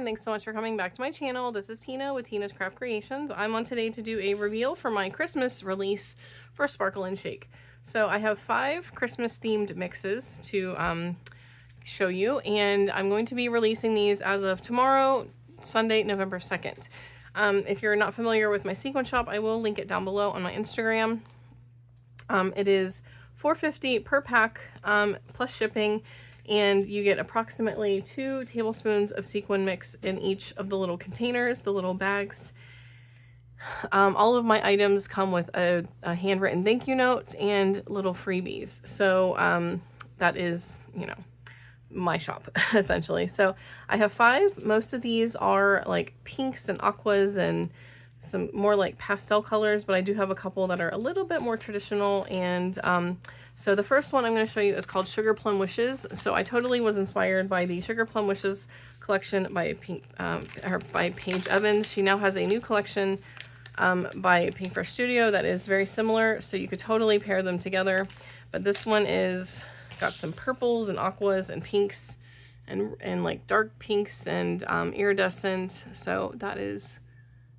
everyone, thanks so much for coming back to my channel. This is Tina with Tina's Craft Creations. I'm on today to do a reveal for my Christmas release for Sparkle and Shake. So I have 5 Christmas themed mixes to show you, and I'm going to be releasing these as of tomorrow, Sunday, November 2nd. If you're not familiar with my sequin shop, I will link it down below on my Instagram. It is $4.50 per pack plus shipping, and you get approximately 2 tablespoons of sequin mix in each of the little containers, the little bags. All of my items come with a handwritten thank you note and little freebies. So that is, you know, my shop essentially. So I have 5. Most of these are like pinks and aquas and some more like pastel colors, but I do have a couple that are a little bit more traditional. And so the first one I'm going to show you is called Sugar Plum Wishes. So I totally was inspired by the Sugar Plum Wishes collection by Paige Evans. She now has a new collection by Pink Fresh Studio that is very similar, so you could totally pair them together. But this one is got some purples and aquas and pinks and like dark pinks and iridescent. So that is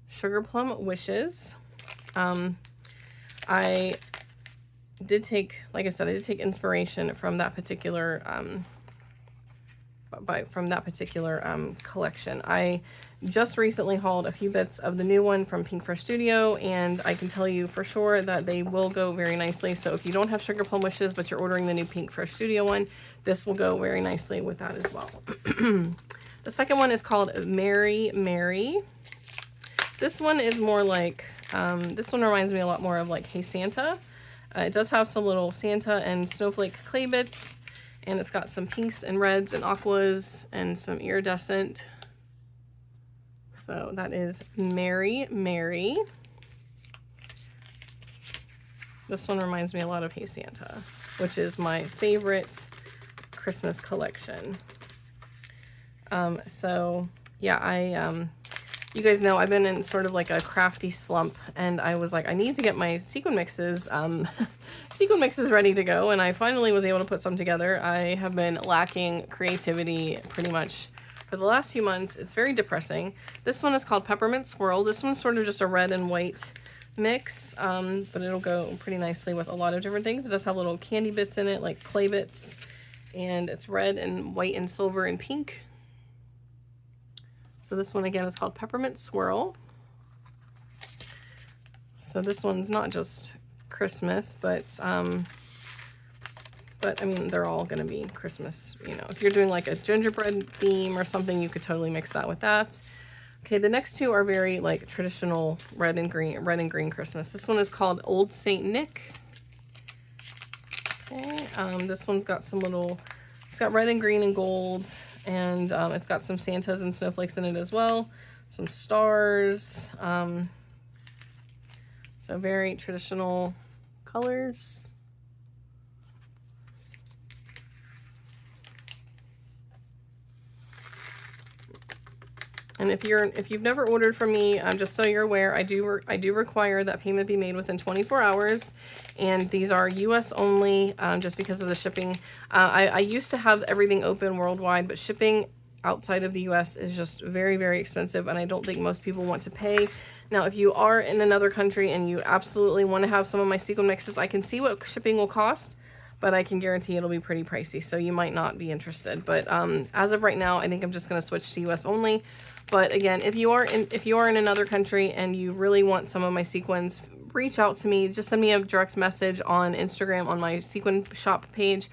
Sugar Plum Wishes. I did take, like I said, I did take inspiration from that particular collection. I just recently hauled a few bits of the new one from Pink Fresh Studio, and I can tell you for sure that they will go very nicely. So if you don't have Sugar Plum Wishes, but you're ordering the new Pink Fresh Studio one, this will go very nicely with that as well. The second one is called Merry Mary. This one is more like, this one reminds me a lot more of like Hey Santa. It does have some little Santa and snowflake clay bits, and it's got some pinks and reds and aquas and some iridescent. So that is Merry Mary. This one reminds me a lot of Hey Santa, which is my favorite Christmas collection. So yeah, you guys know I've been in sort of like a crafty slump, and I was like, I need to get my sequin mixes ready to go, and I finally was able to put some together. I have been lacking creativity pretty much for the last few months. It's very depressing. This one is called Peppermint Swirl. This one's sort of just a red and white mix, but it'll go pretty nicely with a lot of different things. It does have little candy bits in it, like clay bits, and it's red and white and silver and pink. So this one again is called Peppermint Swirl. So this one's not just Christmas, but I mean, they're all gonna be Christmas, you know. If you're doing like a gingerbread theme or something, you could totally mix that with that. Okay, the next 2 are very like traditional red and green Christmas. This one is called Old Saint Nick. Okay, this one's got some little, it's got red and green and gold, and it's got some Santas and snowflakes in it as well, some stars. So very traditional colors. And if you've never ordered from me, just so you're aware, I do require that payment be made within 24 hours, and these are U.S. only, just because of the shipping. I used to have everything open worldwide, but shipping outside of the U.S. is just very, very expensive, and I don't think most people want to pay. Now, if you are in another country and you absolutely want to have some of my sequin mixes, I can see what shipping will cost, but I can guarantee it'll be pretty pricey, so you might not be interested. But as of right now, I think I'm just going to switch to U.S. only. But again, if you are in another country and you really want some of my sequins, reach out to me. Just send me a direct message on Instagram on my sequin shop page.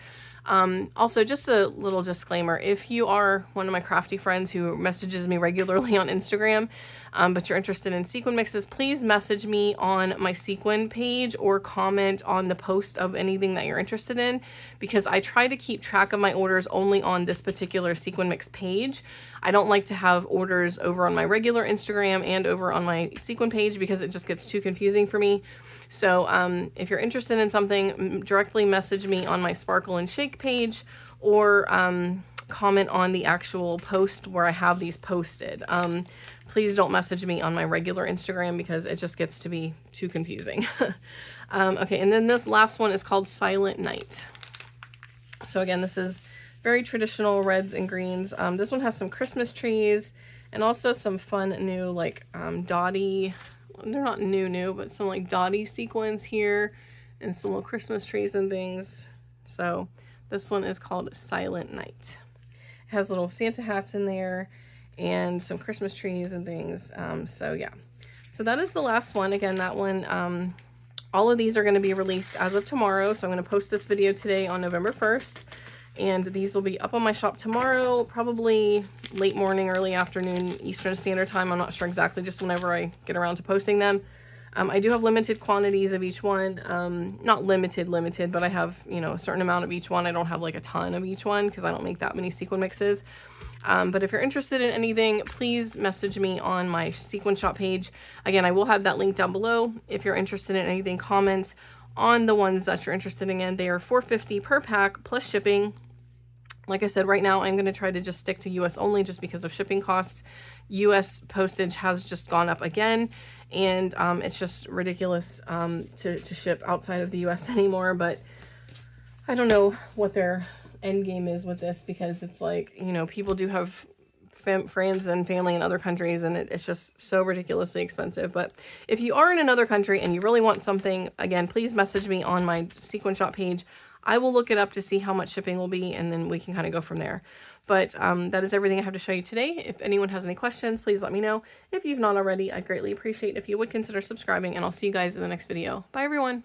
Also, just a little disclaimer, if you are one of my crafty friends who messages me regularly on Instagram, but you're interested in sequin mixes, please message me on my sequin page or comment on the post of anything that you're interested in, because I try to keep track of my orders only on this particular sequin mix page. I don't like to have orders over on my regular Instagram and over on my sequin page because it just gets too confusing for me. So if you're interested in something, directly message me on my Sparkle and Shake page, or comment on the actual post where I have these posted. Please don't message me on my regular Instagram because it just gets to be too confusing. Okay, and then this last one is called Silent Night. So again, this is very traditional reds and greens. This one has some Christmas trees And also some fun new like dotty, they're not new, but some like dotty sequins here and some little Christmas trees and things. So this one is called Silent Night. It has little Santa hats in there and some Christmas trees and things. So yeah, so that is the last one. Again, that one, all of these are going to be released as of tomorrow. So I'm going to post this video today on November 1st. And these will be up on my shop tomorrow, probably late morning, early afternoon, Eastern Standard Time. I'm not sure exactly, just whenever I get around to posting them. I do have limited quantities of each one. Not limited, but I have, you know, a certain amount of each one. I don't have like a ton of each one because I don't make that many sequin mixes. But if you're interested in anything, please message me on my sequin shop page. Again, I will have that link down below. If you're interested in anything, comment on the ones that you're interested in. They are $4.50 per pack plus shipping. Like I said, right now I'm going to try to just stick to US only just because of shipping costs. US postage has just gone up again, and it's just ridiculous to ship outside of the US anymore. But I don't know what their end game is with this, because it's like, you know, people do have friends and family in other countries, and it's just so ridiculously expensive. But if you are in another country and you really want something, again, please message me on my sequin shop page. I will look it up to see how much shipping will be, and then we can kind of go from there. But that is everything I have to show you today. If anyone has any questions, please let me know. If you've not already, I'd greatly appreciate if you would consider subscribing, and I'll see you guys in the next video. Bye, everyone.